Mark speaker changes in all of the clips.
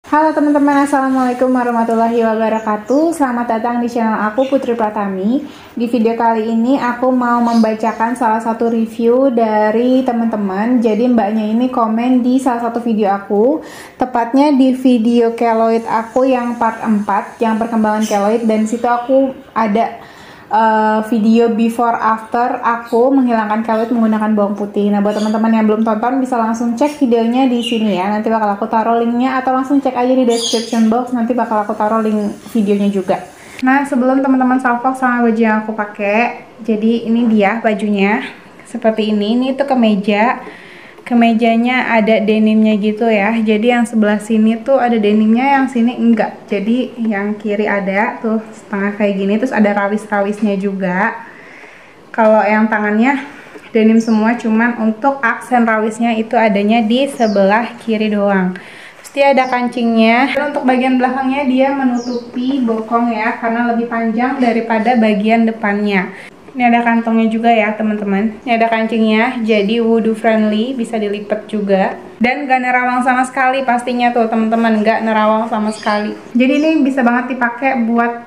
Speaker 1: Halo teman-teman, Assalamualaikum warahmatullahi wabarakatuh. Selamat datang di channel aku, Putri Pratami. Di video kali ini aku mau membacakan salah satu review dari teman-teman. Jadi mbaknya ini komen di salah satu video aku, tepatnya di video keloid aku yang part 4, yang perkembangan keloid. Dan situ aku ada video before after aku menghilangkan keloid menggunakan bawang putih. Nah, buat teman-teman yang belum tonton bisa langsung cek videonya di sini ya. Nanti bakal aku taruh linknya, atau langsung cek aja di description box. Nanti bakal aku taruh link videonya juga. Nah, sebelum teman-teman salvok sama baju yang aku pakai, jadi ini dia bajunya seperti ini. Ini tuh kemejanya ada denimnya gitu ya. Jadi yang sebelah sini tuh ada denimnya, yang sini enggak. Jadi yang kiri ada tuh setengah kayak gini, terus ada rawis-rawisnya juga. Kalau yang tangannya denim semua, cuman untuk aksen rawisnya itu adanya di sebelah kiri doang. Terus dia ada kancingnya. Dan untuk bagian belakangnya dia menutupi bokong ya, karena lebih panjang daripada bagian depannya. Ini ada kantongnya juga ya teman-teman. Ini ada kancingnya, jadi wudhu friendly, bisa dilipat juga. Dan gak nerawang sama sekali pastinya tuh teman-teman, gak nerawang sama sekali. Jadi ini bisa banget dipakai buat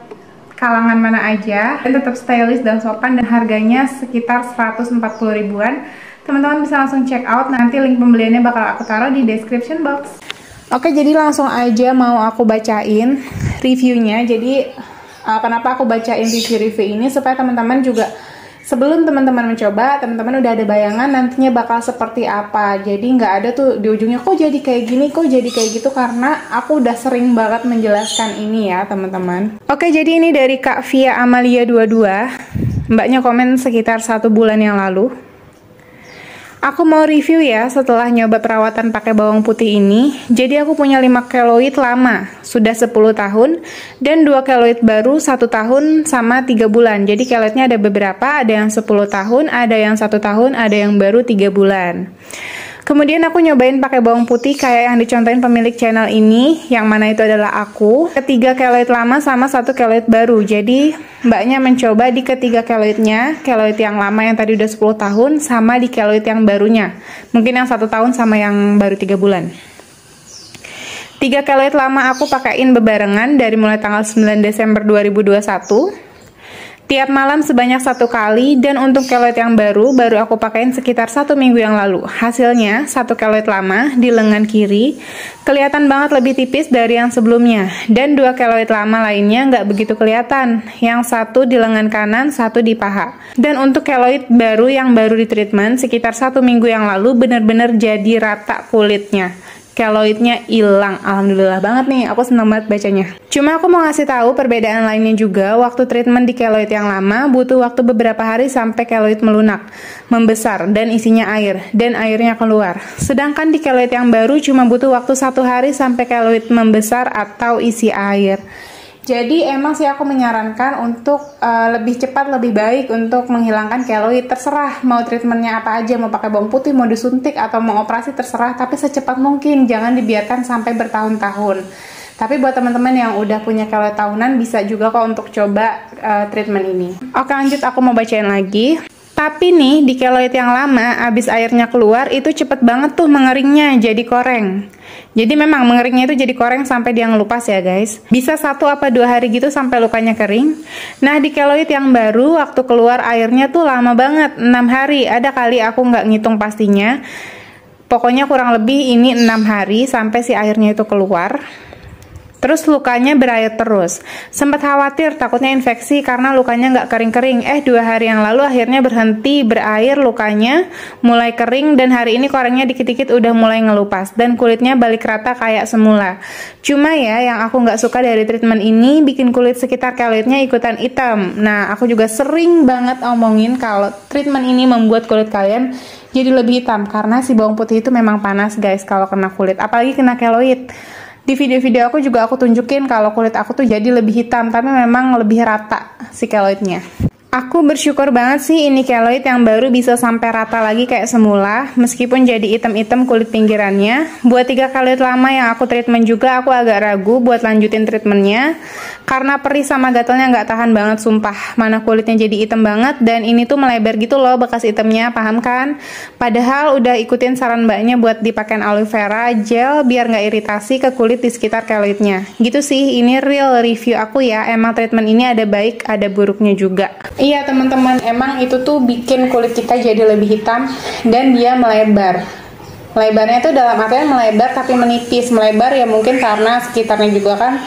Speaker 1: kalangan mana aja, dan tetap stylish dan sopan, dan harganya sekitar 140 ribuan. Teman-teman bisa langsung check out, nanti link pembeliannya bakal aku taruh di description box. Oke, jadi langsung aja mau aku bacain reviewnya. Jadi kenapa aku bacain review ini, supaya teman-teman juga sebelum teman-teman mencoba, teman-teman udah ada bayangan nantinya bakal seperti apa. Jadi nggak ada tuh di ujungnya kok jadi kayak gini, kok jadi kayak gitu, karena aku udah sering banget menjelaskan ini ya teman-teman. Oke, jadi ini dari Kak Via Amalia 22. Mbaknya komen sekitar 1 bulan yang lalu. Aku mau review ya setelah nyoba perawatan pakai bawang putih ini. Jadi aku punya 5 keloid lama, sudah 10 tahun, dan 2 keloid baru 1 tahun sama 3 bulan. Jadi keloidnya ada beberapa, ada yang 10 tahun, ada yang 1 tahun, ada yang baru 3 bulan. Kemudian aku nyobain pakai bawang putih kayak yang dicontohin pemilik channel ini, yang mana itu adalah aku. Ketiga keloid lama sama 1 keloid baru. Jadi mbaknya mencoba di ketiga keloidnya, keloid yang lama yang tadi udah 10 tahun, sama di keloid yang barunya. Mungkin yang 1 tahun sama yang baru 3 bulan. 3 keloid lama aku pakaiin bebarengan dari mulai tanggal 9 Desember 2021. Tiap malam sebanyak 1 kali, dan untuk keloid yang baru aku pakaiin sekitar 1 minggu yang lalu. Hasilnya 1 keloid lama di lengan kiri kelihatan banget lebih tipis dari yang sebelumnya, dan 2 keloid lama lainnya nggak begitu kelihatan. Yang 1 di lengan kanan, 1 di paha. Dan untuk keloid baru yang baru di treatment sekitar 1 minggu yang lalu bener-bener jadi rata kulitnya. Keloidnya hilang, alhamdulillah banget nih, aku senang banget bacanya. Cuma aku mau ngasih tahu perbedaan lainnya juga. Waktu treatment di keloid yang lama butuh waktu beberapa hari sampai keloid melunak, membesar, dan isinya air, dan airnya keluar. Sedangkan di keloid yang baru cuma butuh waktu 1 hari sampai keloid membesar atau isi air. Jadi emang sih aku menyarankan untuk lebih cepat lebih baik untuk menghilangkan keloid. Terserah mau treatmentnya apa aja, mau pakai bawang putih, mau disuntik, atau mau operasi, terserah. Tapi secepat mungkin, jangan dibiarkan sampai bertahun-tahun. Tapi buat teman-teman yang udah punya keloid tahunan bisa juga kok untuk coba treatment ini. Oke, lanjut, aku mau bacain lagi. Tapi nih di keloid yang lama, abis airnya keluar itu cepet banget tuh mengeringnya, jadi koreng. Jadi memang mengeringnya itu jadi koreng sampai dia ngelupas ya guys. Bisa 1 apa 2 hari gitu sampai lukanya kering. Nah di keloid yang baru waktu keluar airnya tuh lama banget, 6 hari. Ada kali aku nggak ngitung pastinya. Pokoknya kurang lebih ini 6 hari sampai si airnya itu keluar. Terus lukanya berair terus. Sempat khawatir takutnya infeksi karena lukanya nggak kering-kering. 2 hari yang lalu akhirnya berhenti berair, lukanya mulai kering, dan hari ini korengnya dikit-dikit udah mulai ngelupas dan kulitnya balik rata kayak semula. Cuma ya yang aku nggak suka dari treatment ini bikin kulit sekitar keloidnya ikutan hitam. Nah aku juga sering banget omongin kalau treatment ini membuat kulit kalian jadi lebih hitam karena si bawang putih itu memang panas guys kalau kena kulit, apalagi kena keloid. Di video-video aku juga aku tunjukin kalau kulit aku tuh jadi lebih hitam, tapi memang lebih rata si keloidnya. Aku bersyukur banget sih ini keloid yang baru bisa sampai rata lagi kayak semula, meskipun jadi item-item kulit pinggirannya. Buat 3 keloid lama yang aku treatment juga, aku agak ragu buat lanjutin treatmentnya, karena perih sama gatalnya nggak tahan banget sumpah. Mana kulitnya jadi hitam banget, dan ini tuh melebar gitu loh bekas itemnya, paham kan? Padahal udah ikutin saran mbaknya buat dipakein aloe vera gel biar nggak iritasi ke kulit di sekitar keloidnya. Gitu sih, ini real review aku ya, emang treatment ini ada baik, ada buruknya juga. Iya teman-teman, emang itu tuh bikin kulit kita jadi lebih hitam dan dia melebar. Melebarnya itu dalam artian melebar tapi menipis. Melebar ya mungkin karena sekitarnya juga kan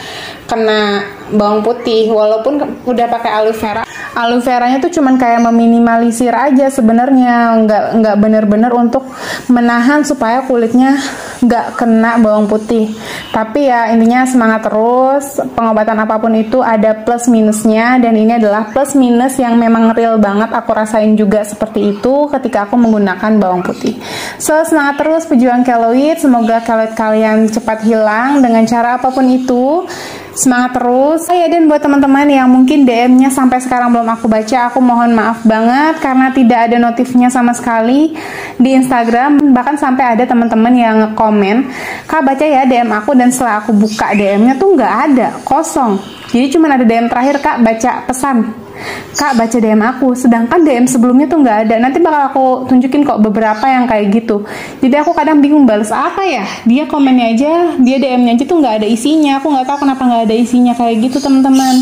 Speaker 1: kena bawang putih. Walaupun udah pakai aloe vera, aloe veranya tuh cuman kayak meminimalisir aja sebenarnya, nggak bener-bener untuk menahan supaya kulitnya nggak kena bawang putih. Tapi ya intinya semangat terus, pengobatan apapun itu ada plus minusnya, dan ini adalah plus minus yang memang real banget aku rasain juga seperti itu ketika aku menggunakan bawang putih. So semangat terus pejuang keloid, semoga keloid kalian cepat hilang dengan cara apapun itu. Semangat terus. Oh ya, dan buat teman-teman yang mungkin DM-nya sampai sekarang belum aku baca, aku mohon maaf banget karena tidak ada notifnya sama sekali di Instagram. Bahkan sampai ada teman-teman yang komen, "Kak, baca ya DM aku," dan setelah aku buka DM-nya tuh nggak ada, kosong. Jadi cuma ada DM terakhir, "Kak, baca pesan." "Kak, baca DM aku," sedangkan DM sebelumnya tuh nggak ada. Nanti bakal aku tunjukin kok beberapa yang kayak gitu. Jadi aku kadang bingung balas apa ya. Dia komennya aja, dia DM-nya aja tuh nggak ada isinya. Aku nggak tahu kenapa nggak ada isinya kayak gitu teman-teman.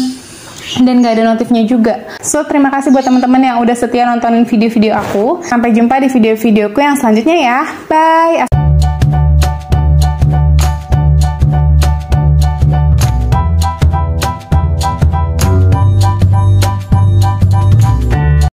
Speaker 1: Dan nggak ada notifnya juga. So terima kasih buat teman-teman yang udah setia nontonin video-video aku. Sampai jumpa di video-videoku yang selanjutnya ya. Bye.